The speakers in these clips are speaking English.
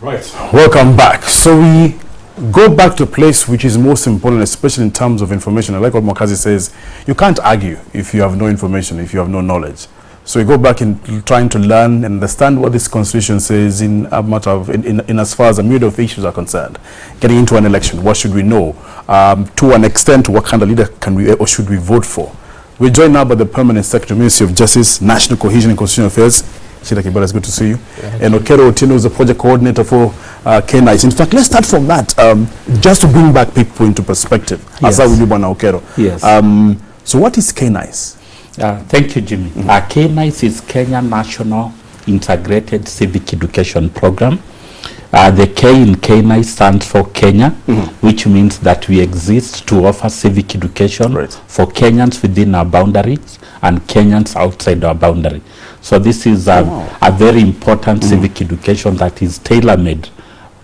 Right, welcome back. So we go back to a place which is most important, especially in terms of information. I like what Mokazi says, you can't argue if you have no information, if you have no knowledge. So we go back in trying to learn and understand what this constitution says in a matter of, in as far as a myriad of issues are concerned. Getting into an election, what should we know? To an extent, what kind of leader can we or should we vote for? We're joined now by the Permanent Secretary, Ministry of Justice, National Cohesion and Constitutional Affairs. Kibara, it's good to see you. Yeah, and Okero Otieno is the project coordinator for Knice. In fact, let's start from that, just to bring back people into perspective. Yes. As we do now, Okero. Yes. So what is Knice? Thank you, Jimmy. Knice is Kenya National Integrated Civic Education Program. The K in Knice stands for Kenya, which means that we exist to offer civic education for Kenyans within our boundaries and Kenyans outside our boundary. So this is a very important civic education that is tailor-made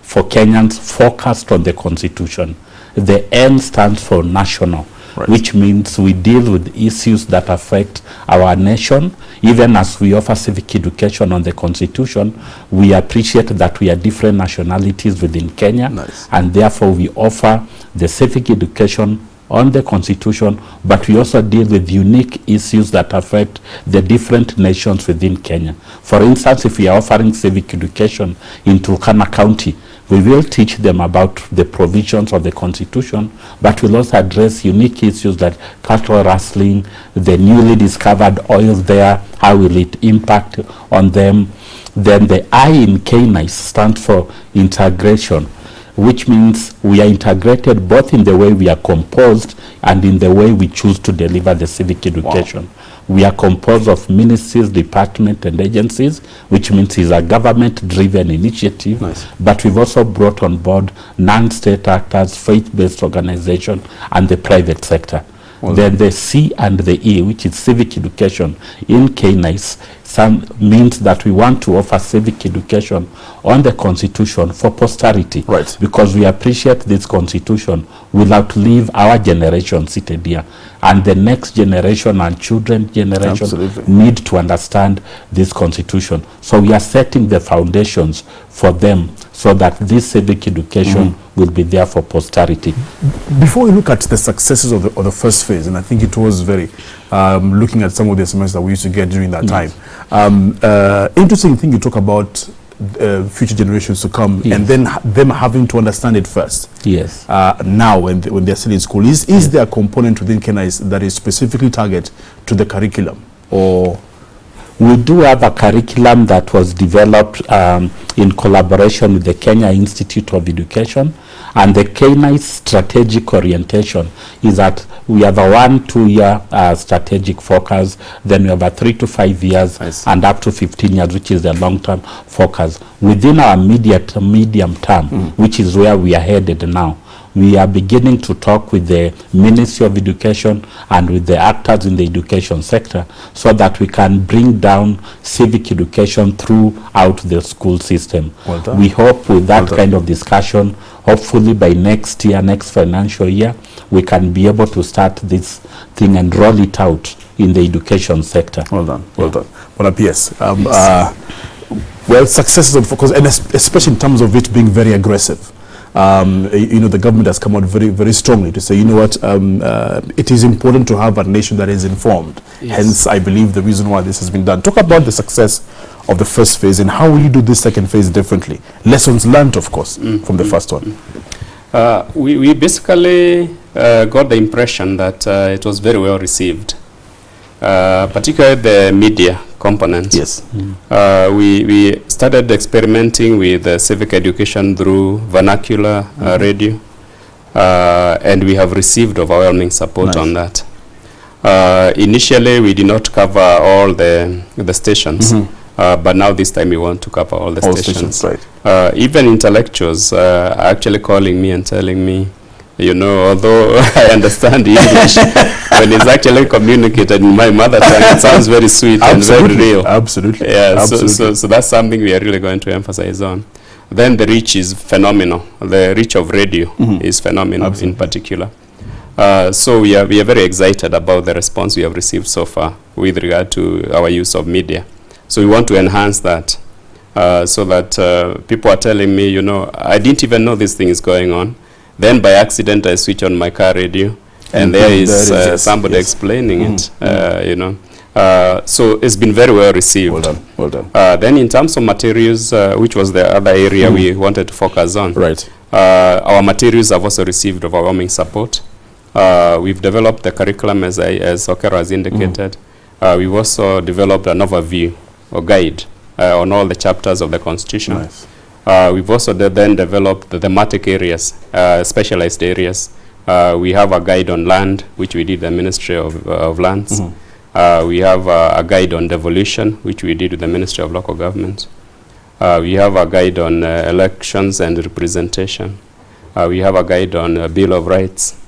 for Kenyans, focused on the Constitution. The N stands for national, which means we deal with issues that affect our nation. Even as we offer civic education on the Constitution, we appreciate that we are different nationalities within Kenya, and therefore we offer the civic education on the Constitution, but we also deal with unique issues that affect the different nations within Kenya. For instance, if we are offering civic education in Turkana County, we will teach them about the provisions of the Constitution, but we'll also address unique issues like cattle rustling, the newly discovered oil there, how will it impact on them. Then the I in Knice stands for integration, which means we are integrated both in the way we are composed and in the way we choose to deliver the civic education. We are composed of ministries, departments, and agencies, which means it's a government-driven initiative, but we've also brought on board non-state actors, faith-based organizations, and the private sector. Then the C and the E, which is civic education in Knice, means that we want to offer civic education on the Constitution for posterity, because we appreciate this Constitution will outlive our generation seated here, and the next generation and children generation need to understand this Constitution. So we are setting the foundations for them so that this civic education will be there for posterity. Before we look at the successes of the first phase, and I think it was very, looking at some of the estimates that we used to get during that time, interesting thing you talk about future generations to come, and then them having to understand it first. Yes. Now, when they're still in school, is there a component within Knice that is specifically targeted to the curriculum, or? We do have a curriculum that was developed in collaboration with the Kenya Institute of Education, and the Knice strategic orientation is that we have a 1-2 year strategic focus, then we have a 3 to 5 years, and up to 15 years, which is the long-term focus. Within our medium term, which is where we are headed now, we are beginning to talk with the Ministry of Education and with the actors in the education sector so that we can bring down civic education throughout the school system. We hope with that kind of discussion, hopefully by next year, next financial year, we can be able to start this thing and roll it out in the education sector. Well done, well done. Well, PS. Well, successes of focus, and especially in terms of it being very aggressive. You know, the government has come out very, very strongly to say, you know what, it is important to have a nation that is informed. Hence, I believe the reason why this has been done. Talk about the success of the first phase and how will you do this second phase differently? Lessons learned, of course, from the first one. We basically got the impression that it was very well received, particularly the media component. We started experimenting with civic education through vernacular radio, and we have received overwhelming support on that. Initially, we did not cover all the stations, but now this time we want to cover all the stations. Even intellectuals are actually calling me and telling me, you know, although I understand English, when it's actually communicated in my mother tongue, it sounds very sweet and very real. Absolutely. Yeah, so that's something we are really going to emphasize on. Then the reach is phenomenal. The reach of radio is phenomenal in particular. So we are very excited about the response we have received so far with regard to our use of media. So we want to enhance that. so that people are telling me, I didn't even know this thing is going on. Then by accident, I switch on my car radio, and there is somebody explaining it, so it's been very well received. Well done. Then in terms of materials, which was the other area we wanted to focus on. Right. Our materials have also received overwhelming support. We've developed the curriculum, as Okero has indicated. We've also developed an overview or guide on all the chapters of the Constitution. Nice. We've also then developed the thematic areas, specialized areas. We have a guide on land, which we did the Ministry of Lands. We have a guide on devolution, which we did with the Ministry of Local Government. We have a guide on elections and representation. We have a guide on Bill of Rights.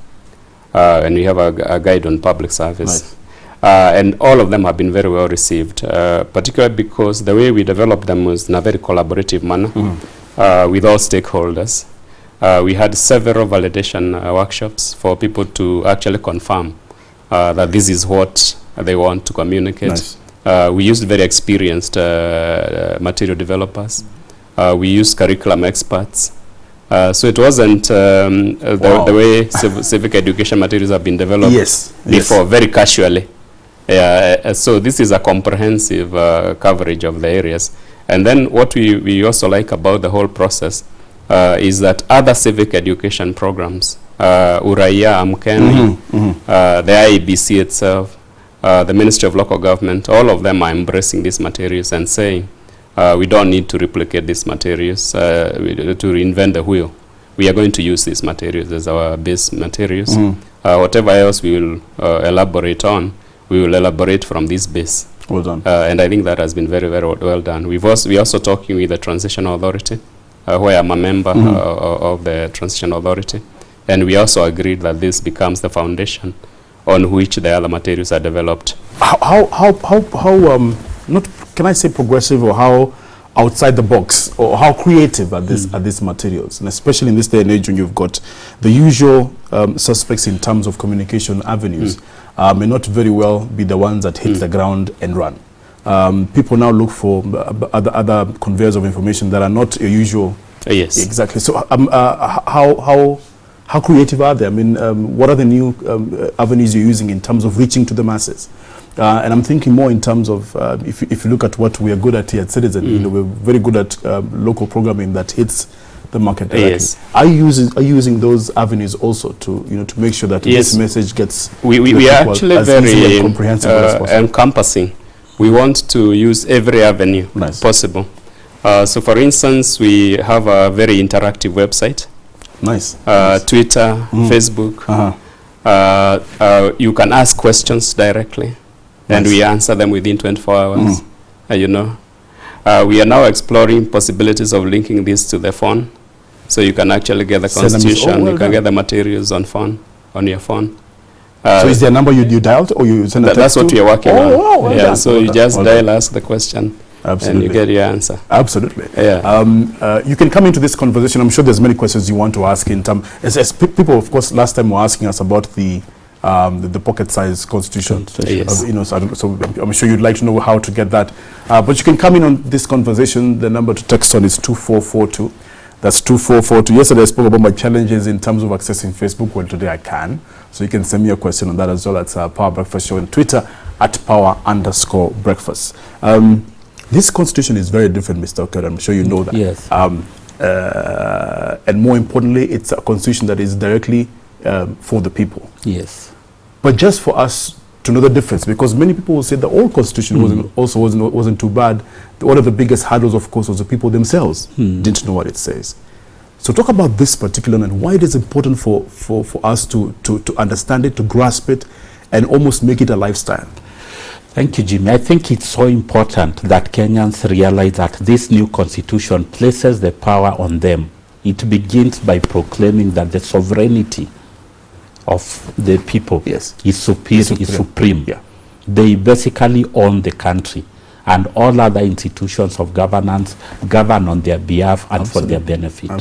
And we have a guide on public service. Nice. And all of them have been very well received, particularly because the way we developed them was in a very collaborative manner with all stakeholders. We had several validation workshops for people to actually confirm that this is what they want to communicate. Nice. We used very experienced material developers. We used curriculum experts. So it wasn't the way civic education materials have been developed before, very casually. So this is a comprehensive coverage of the areas. And then what we also like about the whole process is that other civic education programs, Uraia, Amkeni, the IEBC itself, the Ministry of Local Government, all of them are embracing these materials and saying, we don't need to replicate these materials to reinvent the wheel. We are going to use these materials as our base materials. Whatever else we will elaborate on, we will elaborate from this base. Well done. And I think that has been very, very well done. We're also talking with the Transitional Authority, where I'm a member of the Transitional Authority. And we also agreed that this becomes the foundation on which the other materials are developed. How not, can I say progressive, or how outside the box, or how creative are these materials? And especially in this day and age when you've got the usual suspects in terms of communication avenues may not very well be the ones that hit the ground and run. People now look for other conveyors of information that are not your usual. Yes. Exactly. So how creative are they? I mean, what are the new avenues you're using in terms of reaching to the masses? And I'm thinking more in terms of if you look at what we are good at here at Citizen, we're very good at local programming that hits the market directly. Yes. Are you using those avenues also to make sure that this message gets we are actually very comprehensive as possible? Encompassing. We want to use every avenue possible. So for instance, we have a very interactive website. Nice. Twitter, Facebook. You can ask questions directly. And we answer them within 24 hours. We are now exploring possibilities of linking this to the phone. So you can actually get the Constitution, you can get the materials on your phone. So is there a number you dialed, or you send a text? That's what we are working on. Wow, so you just dial, ask the question, and you get your answer. Absolutely. Yeah. You can come into this conversation. I'm sure there's many questions you want to ask in terms. As people, of course, last time were asking us about the pocket-sized Constitution. So I'm sure you'd like to know how to get that. But you can come in on this conversation. The number to text on is 2442. That's 2442. Yesterday I spoke about my challenges in terms of accessing Facebook. Well, today I can. So you can send me a question on that as well. That's Power Breakfast Show on Twitter @power_breakfast. This Constitution is very different, Mr. Okero. I'm sure you know that. Yes. And more importantly, it's a Constitution that is directly for the people. Yes. But just for us to know the difference, because many people will say the old Constitution wasn't too bad. One of the biggest hurdles, of course, was the people themselves didn't know what it says. So talk about this particular and why it is important for us to understand it, to grasp it, and almost make it a lifestyle. Thank you, Jimmy. I think it's so important that Kenyans realize that this new Constitution places the power on them. It begins by proclaiming that the sovereignty of the people is supreme. Yeah. They basically own the country, and all other institutions of governance govern on their behalf and for their benefit.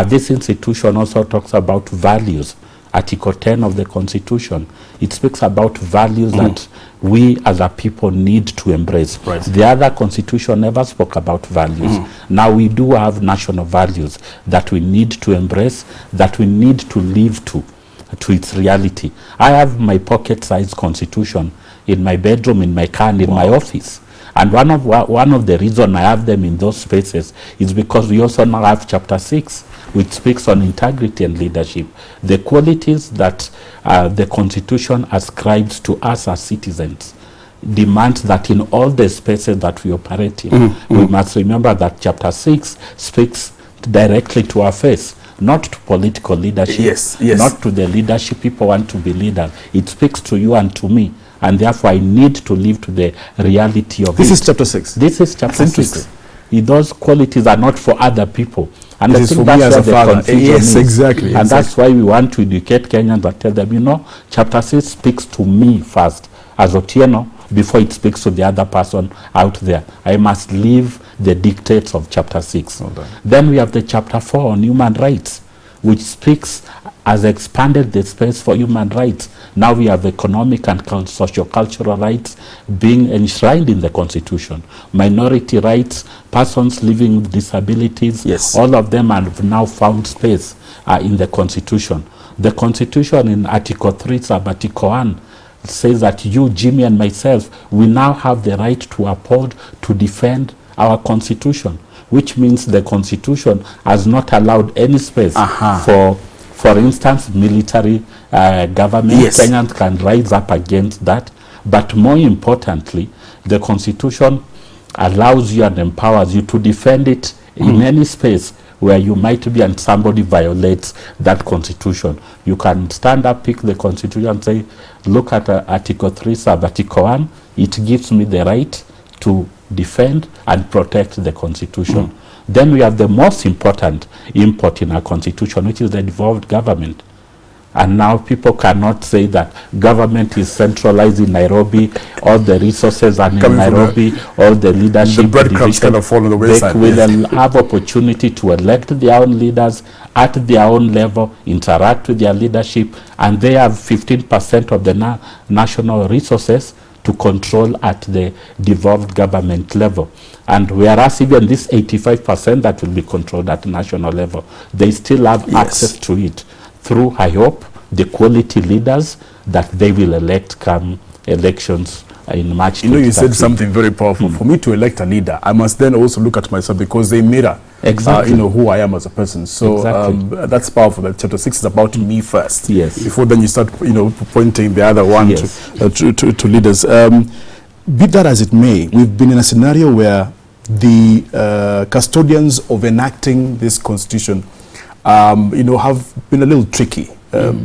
This institution also talks about values Article 10 of the Constitution, it speaks about values that we as a people need to embrace. Right. The other constitution never spoke about values. Now we do have national values that we need to embrace, that we need to live to its reality. I have my pocket-sized constitution in my bedroom, in my car, and in my office. And one of the reasons I have them in those spaces is because we also now have Chapter 6, which speaks on integrity and leadership, the qualities that the Constitution ascribes to us as citizens, demands that in all the spaces that we operate in, we must remember that Chapter 6 speaks directly to our face, not to political leadership, yes. not to the leadership people want to be leaders. It speaks to you and to me, and therefore I need to live to the reality of This it. is Chapter 6. This is Chapter 6. Those qualities are not for other people. And This I is think for me that's as a where the father. confusion Yes, is. exactly. And that's why we want to educate Kenyans and tell them, you know, Chapter 6 speaks to me first as Otieno before it speaks to the other person out there. I must live the dictates of Chapter 6. Well done. Then we have the Chapter 4 on human rights, which speaks, has expanded the space for human rights. Now we have economic and socio-cultural rights being enshrined in the Constitution. Minority rights, persons living with disabilities, Yes. all of them have now found space in the Constitution. The Constitution in Article 3, Sub-Article 1, says that you, Jimmy, and myself, we now have the right to uphold, to defend our Constitution, which means the Constitution has not allowed any space for instance, military government. Yes. Kenyans can rise up against that. But more importantly, the Constitution allows you and empowers you to defend it in any space where you might be and somebody violates that Constitution. You can stand up, pick the Constitution and say, look at Article 3, Sub-Article 1. It gives me the right to defend and protect the Constitution. Then we have the most important import in our Constitution, which is the devolved government. And now people cannot say that government is centralized in Nairobi, all the resources are in Nairobi, all the leadership. The breadcrumbs kind of fall on the wayside. They will have opportunity to elect their own leaders at their own level, interact with their leadership, and they have 15% of the national resources to control at the devolved government level. And whereas even this 85% that will be controlled at national level, they still have access to it through, I hope, the quality leaders that they will elect come elections in March. You know, you said something very powerful. For me to elect a leader, I must then also look at myself, because they mirror exactly. you know, who I am as a person. So exactly. that's powerful. That Chapter 6 is about me first. Yes. Before then you start, you know, pointing the other one to leaders. Be that as it may, we've been in a scenario where the custodians of enacting this constitution, you know, have been a little tricky.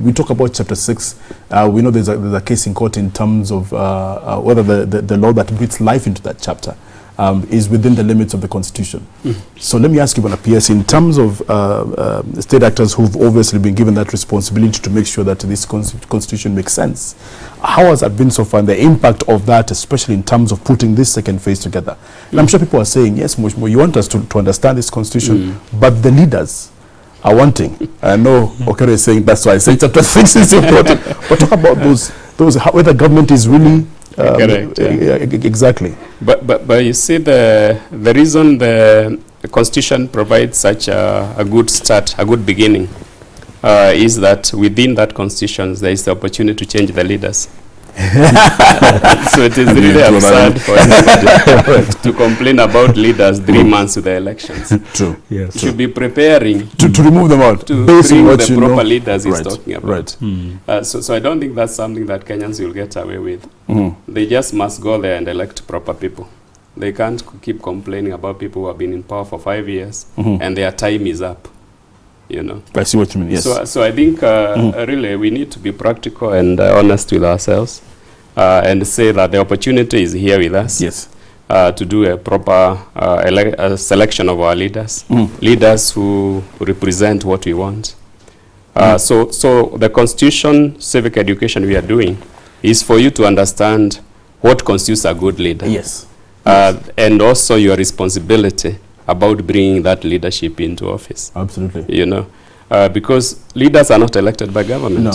We talk about Chapter 6. We know there's a case in court in terms of whether the law that breathes life into that chapter is within the limits of the Constitution. So let me ask you, Bwana PS, in terms of state actors who've obviously been given that responsibility to make sure that this Constitution makes sense, how has that been so far, and the impact of that, especially in terms of putting this second phase together? And I'm sure people are saying, yes, Moshmo, you want us to understand this Constitution, but the leaders are wanting. I know Okero is saying that's why I say Chapter 6 is important. But talk about those whether government is really correct. Exactly. But you see, the reason the Constitution provides such a good start, a good beginning, is that within that Constitution there is the opportunity to change the leaders. So it is really absurd for anybody to complain about leaders 3 months to the elections. True. Yes. To be preparing to remove them out, to based on bring what the you proper know. leaders he's Right. talking about. Right. So I don't think that's something that Kenyans will get away with. They just must go there and elect proper people. They can't keep complaining about people who have been in power for 5 years and their time is up. You know. I see what you mean. Yes. So I think really we need to be practical and honest with ourselves, and say that the opportunity is here with us. Yes. To do a proper selection of our leaders, leaders who represent what we want. So the Constitution civic education we are doing is for you to understand what constitutes a good leader. Yes. And also your responsibility about bringing that leadership into office. Absolutely. You know, because leaders are not elected by government. No.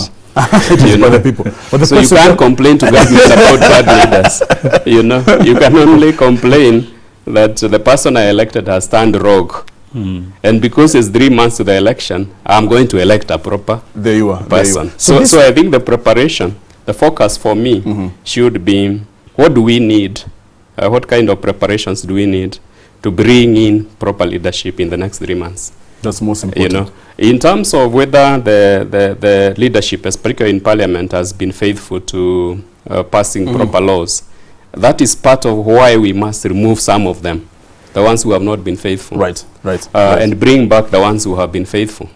You know, by the people. But so you can't complain to government about bad leaders. You know, you can only complain that the person I elected has turned rogue. And because it's 3 months to the election, I'm going to elect a proper there you are, person. There you are. So I think the preparation, the focus for me should be, what do we need? What kind of preparations do we need to bring in proper leadership in the next 3 months? That's most important. You know, in terms of whether the leadership, especially in Parliament, has been faithful to passing proper laws, that is part of why we must remove some of them, the ones who have not been faithful. Right. And bring back the ones who have been faithful.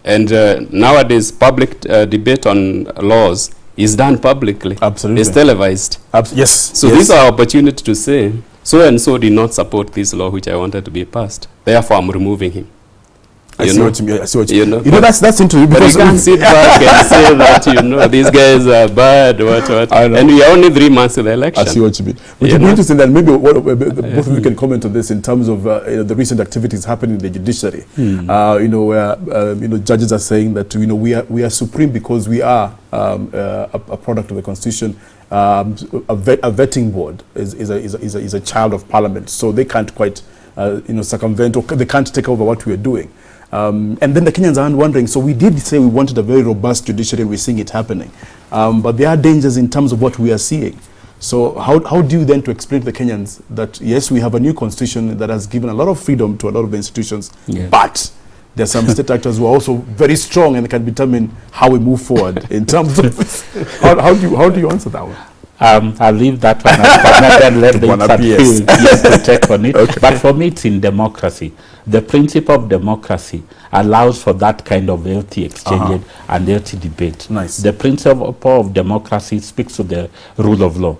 And nowadays, public debate on laws is done publicly. Absolutely. It's televised. Yes. So this is our opportunity to say, so-and-so did not support this law which I wanted to be passed. Therefore, I'm removing him. I see what you mean. You know, that's interesting. But Because you can't sit back and say that, you know, these guys are bad, what. And we are only 3 months to the election. I see what you mean. But it'd be interesting that maybe both of you can comment on this in terms of the recent activities happening in the judiciary. Where judges are saying that we are supreme because we are a product of the Constitution. A vetting board is a child of Parliament, so they can't quite circumvent, or they can't take over what we are doing. And then the Kenyans are wondering, so we did say we wanted a very robust judiciary, and we're seeing it happening. But there are dangers in terms of what we are seeing. So how do you then to explain to the Kenyans that, yes, we have a new constitution that has given a lot of freedom to a lot of institutions, but there are some state actors who are also very strong and can determine how we move forward in terms of how do you answer that one? I'll leave that one and then let the to take on it. Okay. But for me, it's in democracy. The principle of democracy allows for that kind of healthy exchange and healthy debate. Nice. The principle of democracy speaks to the rule of law.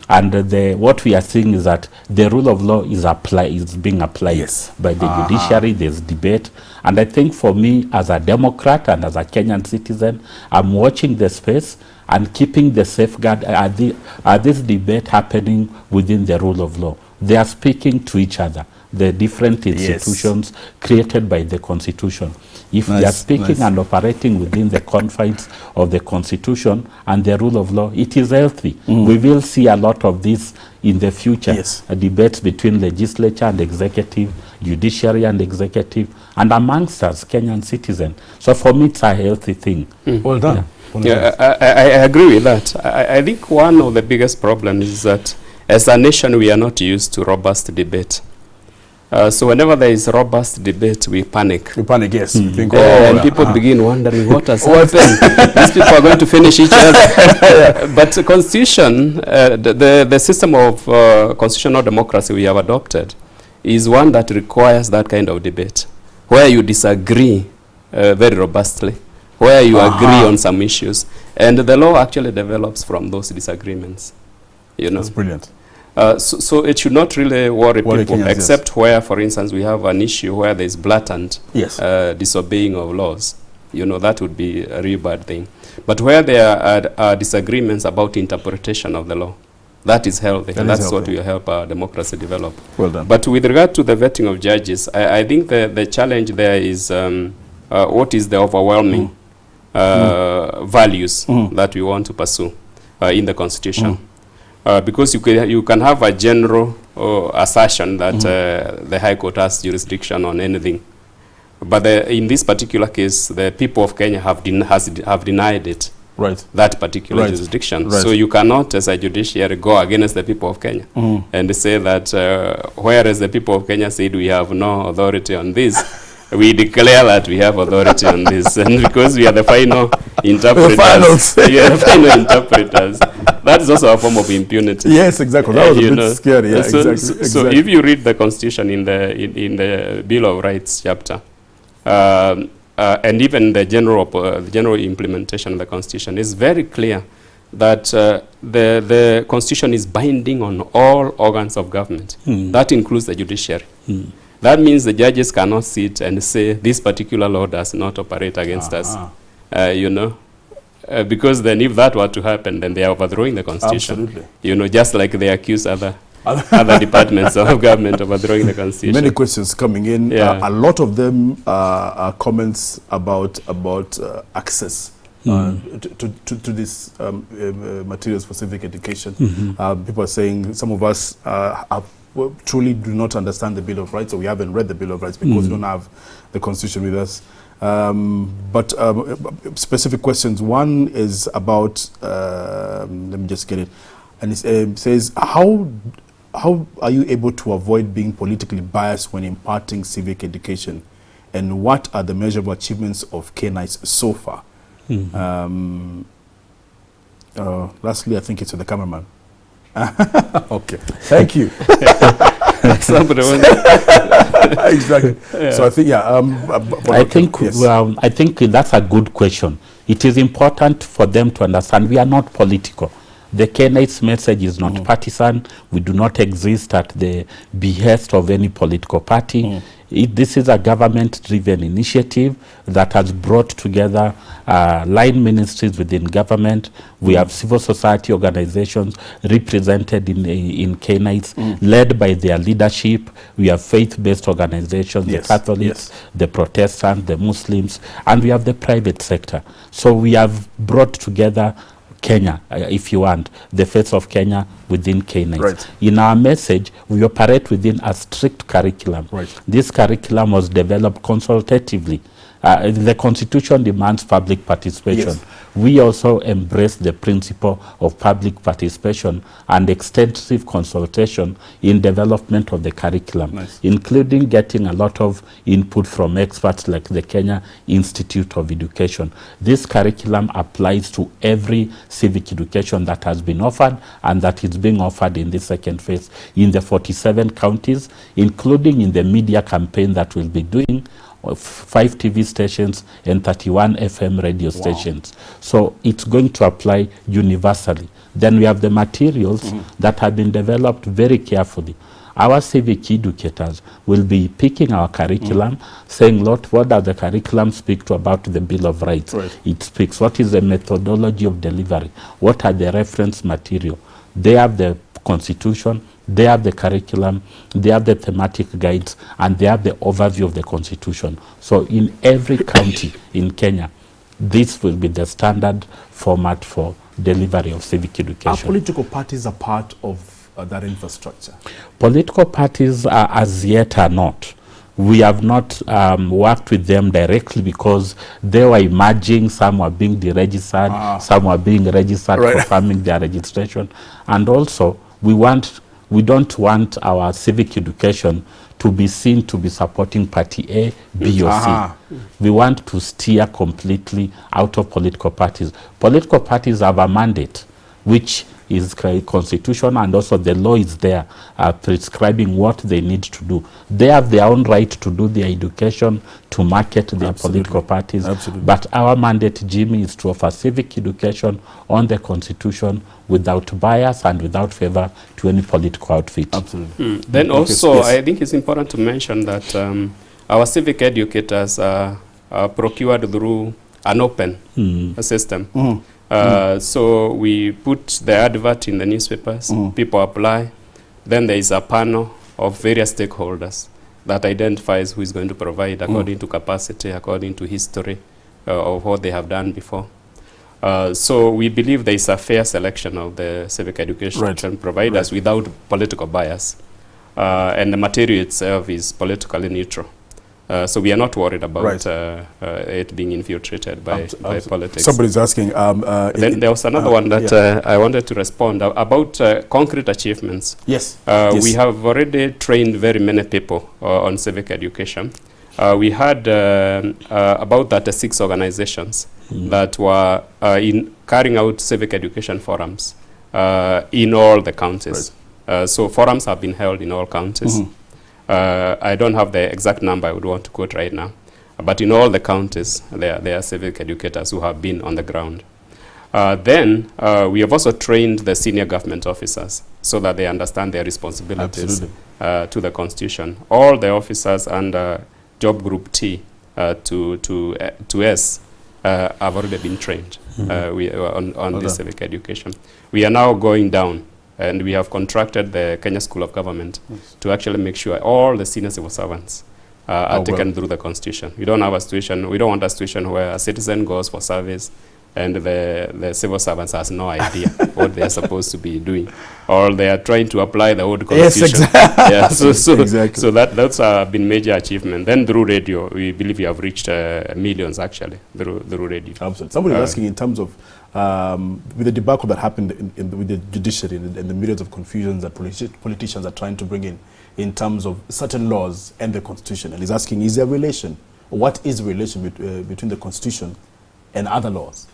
And what we are seeing is that the rule of law is being applied by the judiciary. There's debate. And I think for me, as a Democrat and as a Kenyan citizen, I'm watching the space and keeping the safeguard. Are this debate happening within the rule of law? They are speaking to each other, the different institutions created by the Constitution. If they are speaking and operating within the confines of the Constitution and the rule of law, it is healthy. We will see a lot of this in the future, debates between legislature and executive, judiciary and executive, and amongst us, Kenyan citizens. So for me, it's a healthy thing. Well done. I agree with that. I think one of the biggest problems is that as a nation, we are not used to robust debate. So whenever there is robust debate, we panic. We panic, yes. And people begin wondering what has happened. These people are going to finish each other. But the Constitution, the system of constitutional democracy we have adopted is one that requires that kind of debate, where you disagree very robustly, where you agree on some issues. And the law actually develops from those disagreements. That's brilliant. So it should not really worry people, Kenyans, except where, for instance, we have an issue where there is blatant disobeying of laws. That would be a really bad thing. But where there are disagreements about interpretation of the law, that is healthy, and that's what will help our democracy develop. Well done. But with regard to the vetting of judges, I think the challenge there is what is the overwhelming values that we want to pursue in the Constitution. Because you can have a general assertion that the High Court has jurisdiction on anything. But in this particular case, the people of Kenya have denied it, that particular jurisdiction. So you cannot, as a judiciary, go against the people of Kenya and say that whereas the people of Kenya said we have no authority on this, we declare that we have authority on this. And because we are the final interpreters, that is also a form of impunity. Yes, exactly. That was a bit scary. Yeah, exactly. So if you read the Constitution in the Bill of Rights chapter, and even the general implementation of the Constitution, is very clear that the Constitution is binding on all organs of government. That includes the judiciary. That means the judges cannot sit and say this particular law does not operate against us. Because then if that were to happen, then they are overthrowing the Constitution. Absolutely. Just like they accuse other other departments of government overthrowing the constitution. Many questions coming in. Yeah. A lot of them are comments about access to these materials for civic education. People are saying some of us truly do not understand the Bill of Rights, or we haven't read the Bill of Rights because we don't have the Constitution with us. But specific questions. One is about, let me just get it, and it says, how are you able to avoid being politically biased when imparting civic education, and what are the measurable achievements of Knice so far? Lastly, I think it's to the cameraman. Okay, thank you. Exactly. Yeah. So I think, I think that's a good question. It is important for them to understand we are not political. The Knice message is not partisan. We do not exist at the behest of any political party. This is a government-driven initiative that has brought together line ministries within government. We have civil society organizations represented in Knice, led by their leadership. We have faith-based organizations, the Catholics, the Protestants, the Muslims, and we have the private sector. So we have brought together Kenya, if you want, the face of Kenya within Knice. Right. In our message, we operate within a strict curriculum. Right. This curriculum was developed consultatively. The Constitution demands public participation. Yes. We also embrace the principle of public participation and extensive consultation in development of the curriculum, including getting a lot of input from experts like the Kenya Institute of Education. This curriculum applies to every civic education that has been offered and that is being offered in the second phase in the 47 counties, including in the media campaign that we'll be doing, 5 TV stations and 31 FM radio stations. So it's going to apply universally. Then we have the materials that have been developed very carefully. Our civic educators will be picking our curriculum, saying, what does the curriculum speak to about the Bill of Rights? It speaks, what is the methodology of delivery? What are the reference material? They have the Constitution, they have the curriculum, they have the thematic guides, and they have the overview of the Constitution. So in every county in Kenya, this will be the standard format for delivery of civic education. Are political parties a part of that infrastructure? Political parties as yet are not. We have not worked with them directly because they were emerging. Some were being deregistered, some were being registered, confirming their registration. And also, we don't want our civic education to be seen to be supporting party A, B, or C. We want to steer completely out of political parties. Political parties have a mandate, which is constitution, and also the law is there prescribing what they need to do. They have their own right to do their education, to market their political parties. But our mandate, Jimmy, is to offer civic education on the Constitution without bias and without favor to any political outfit. Then also, I think it's important to mention that our civic educators are procured through an open system. So we put the advert in the newspapers, people apply, then there is a panel of various stakeholders that identifies who is going to provide according to capacity, according to history of what they have done before. So we believe there is a fair selection of the civic education providers without political bias. And the material itself is politically neutral. So we are not worried about it being infiltrated by politics. Somebody's asking. Then there was another one that I wanted to respond about concrete achievements. Yes. We have already trained very many people on civic education. We had about 36 organizations that were in carrying out civic education forums in all the counties. So forums have been held in all counties. I don't have the exact number I would want to quote right now, but in all the counties, there are civic educators who have been on the ground. Then we have also trained the senior government officers so that they understand their responsibilities to the Constitution. All the officers under Job Group T to S have already been trained on this civic education. We are now going down And we have contracted the Kenya School of Government to actually make sure all the senior civil servants are taken through the constitution. We don't want a situation where a citizen goes for service and the civil servants has no idea what they are supposed to be doing, or they are trying to apply the old constitution. Yes, exactly. Exactly. So that's been major achievement. Then through radio, we believe we have reached millions actually through radio. Absolutely. Somebody was asking in terms of with the debacle that happened with the judiciary and the myriads of confusions that politicians are trying to bring in terms of certain laws and the constitution, and he's asking, is there a relation? What is the relation between the constitution and other laws?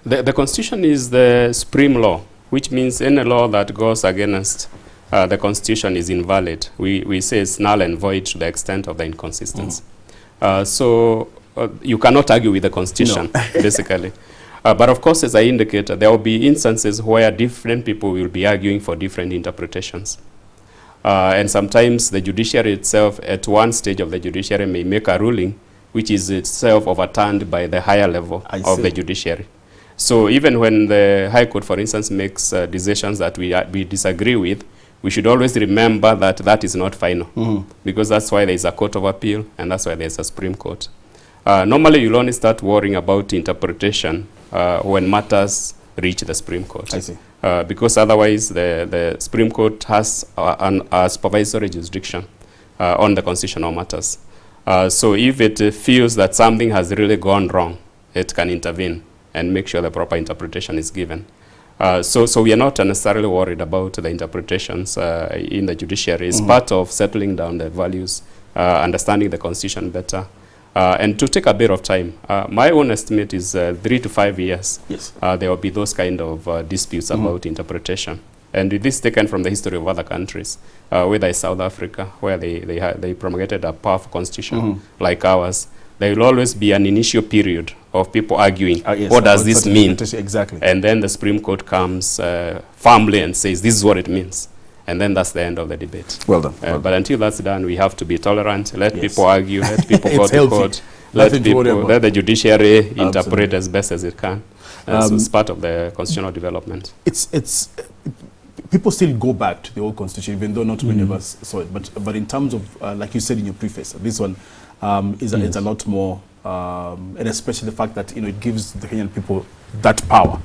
The constitution is the supreme law, which means any law that goes against the constitution is invalid. We say it's null and void to the extent of the inconsistency. So you cannot argue with the constitution, basically. But of course, as I indicated, there will be instances where different people will be arguing for different interpretations. And sometimes the judiciary itself, at one stage of the judiciary, may make a ruling which is itself overturned by the higher level of the judiciary. So even when the High Court, for instance, makes decisions that we disagree with, we should always remember that that is not final, because that's why there is a Court of Appeal, and that's why there's a Supreme Court. Normally, you'll only start worrying about interpretation when matters reach the Supreme Court. I see. Because otherwise, the Supreme Court has a supervisory jurisdiction on the constitutional matters. So if it feels that something has really gone wrong, it can intervene and make sure the proper interpretation is given. So we are not necessarily worried about the interpretations in the judiciary. It's part of settling down the values, understanding the constitution better, and to take a bit of time. My own estimate is 3 to 5 years. Yes. There will be those kind of disputes about interpretation. And this is taken from the history of other countries, whether it's South Africa, where they promulgated a powerful constitution like ours. There will always be an initial period of people arguing, what does this mean? Exactly. And then the Supreme Court comes firmly and says, this is what it means. And then that's the end of the debate. Well done. But until that's done, we have to be tolerant, let people argue, let people go to court, let the judiciary interpret as best as it can. So it's part of the constitutional development. People still go back to the old constitution, even though not many of us saw it. But in terms of, like you said in your preface, this one is a lot more, and especially the fact that it gives the Kenyan people that power.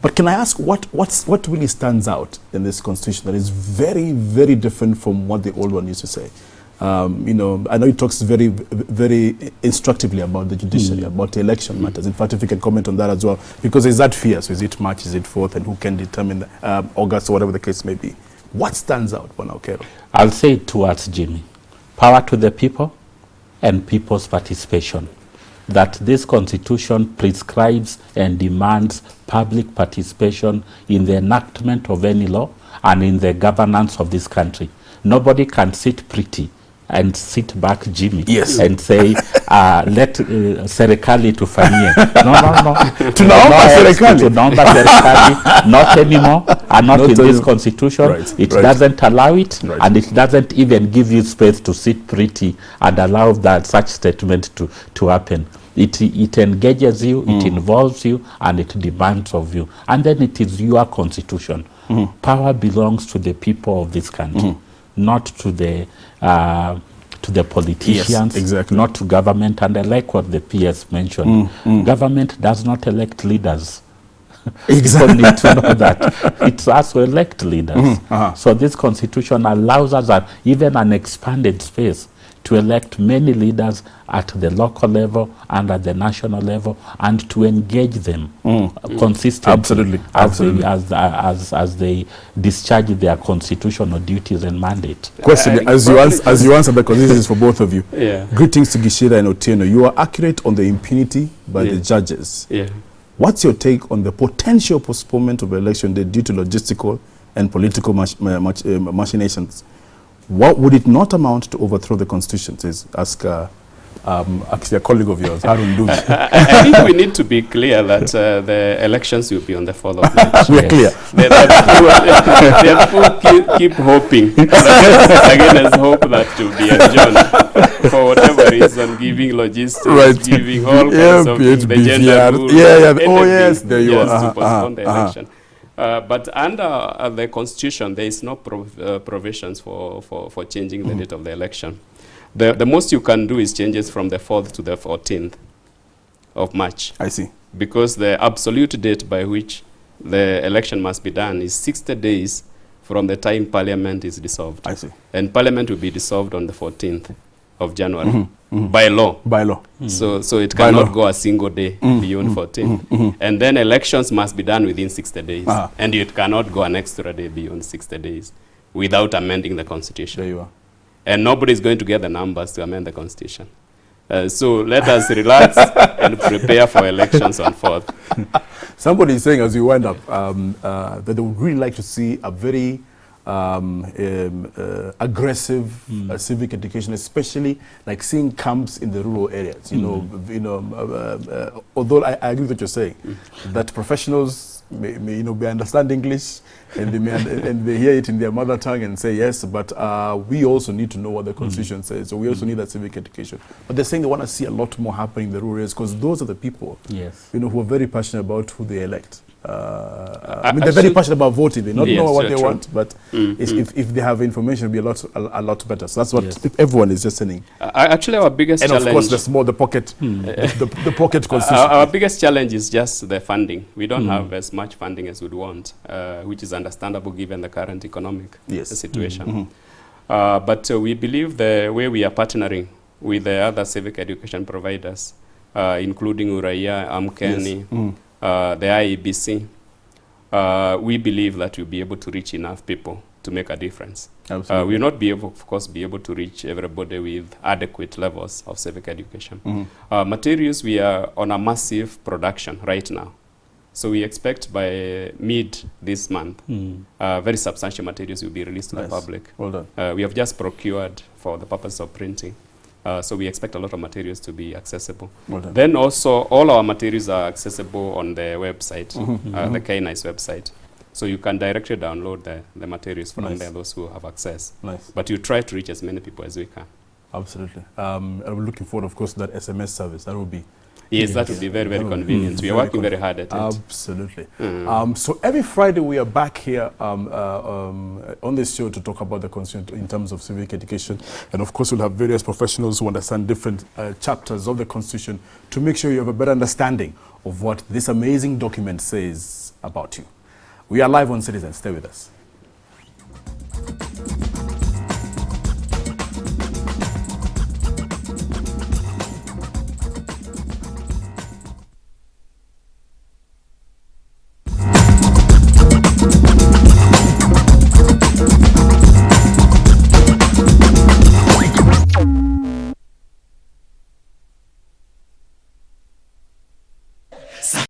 But can I ask what really stands out in this constitution that is very, very different from what the old one used to say? I know it talks very, very instructively about the judiciary, about the election matters. In fact, if you can comment on that as well, because there's that fear. So is it March, is it 4th, and who can determine August or whatever the case may be? What stands out, Okero? I'll say it towards Jimmy. Power to the people and people's participation. That this constitution prescribes and demands public participation in the enactment of any law and in the governance of this country. Nobody can sit pretty and sit back, Jimmy, and say, let serikali tufanyie. No. Tunaomba serikali, not anymore, and not in this constitution. It doesn't allow it, and it doesn't even give you space to sit pretty and allow that such statement to happen. It engages you, it involves you, and it demands of you. And then it is your constitution. Power belongs to the people of this country. Not to the politicians, not to government. And I like what the PS mentioned. Government does not elect leaders. People need to know that. It's us who elect leaders. So this constitution allows us even an expanded space to elect many leaders at the local level and at the national level, and to engage them consistently as they discharge their constitutional duties and mandate. Question, as you answer, because this is for both of you. Greetings to Gichira and Otieno. You are accurate on the impunity by the judges. What's your take on the potential postponement of election day due to logistical and political machinations? What would it not amount to overthrow the constitution? Ask actually a colleague of yours, Harun Dubi. I think we need to be clear that the elections will be on the 4th of March. We're clear. People keep hoping. Again, there's hope that to be adjourned for whatever reason, giving logistics, giving all kinds of the gender rule. Oh yes, there you are. To postpone the election. But under the Constitution, there is no provisions for changing the date of the election. The most you can do is changes from the 4th to the 14th of March. I see. Because the absolute date by which the election must be done is 60 days from the time Parliament is dissolved. I see. And Parliament will be dissolved on the 14th of January by law. By law. So it cannot go a single day beyond 14. And then elections must be done within 60 days. And it cannot go an extra day beyond 60 days without amending the Constitution. There you are. And nobody is going to get the numbers to amend the Constitution. So let us relax and prepare for elections on 4th. Somebody is saying as we wind up that they would really like to see a very aggressive civic education, especially like seeing camps in the rural areas. Although I agree with what you're saying, that professionals may may understand English and they may and they hear it in their mother tongue and say yes, but we also need to know what the Constitution says. So we also need that civic education. But they're saying they want to see a lot more happening in the rural areas because those are the people, who are very passionate about who they elect. I mean, they're very passionate about voting. They don't know what they want, but if they have information, it'll be a lot better. So that's what everyone is just saying. Actually, our biggest challenge, and of course, the pocket, the pocket constitution. Our biggest challenge is just the funding. We don't have as much funding as we'd want, which is understandable given the current economic situation. But we believe the way we are partnering with the other civic education providers, including Uraia, Amkeni, the IEBC, we believe that we'll be able to reach enough people to make a difference. Absolutely. We'll not be able, of course, be able to reach everybody with adequate levels of civic education. Materials, we are on a massive production right now. So we expect by mid this month, very substantial materials will be released to the public. Well done. We have just procured for the purpose of printing. So we expect a lot of materials to be accessible. Well done. Then also, all our materials are accessible on the website, the Knice website. So you can directly download the materials from there, those who have access. But you try to reach as many people as we can. Absolutely. And we're looking forward, of course, to that SMS service. That will be... Yes, that would be very, very convenient. We are working very hard at it. Absolutely. So every Friday we are back here on this show to talk about the Constitution in terms of civic education. And of course, we'll have various professionals who understand different chapters of the Constitution to make sure you have a better understanding of what this amazing document says about you. We are live on Citizen. Stay with us.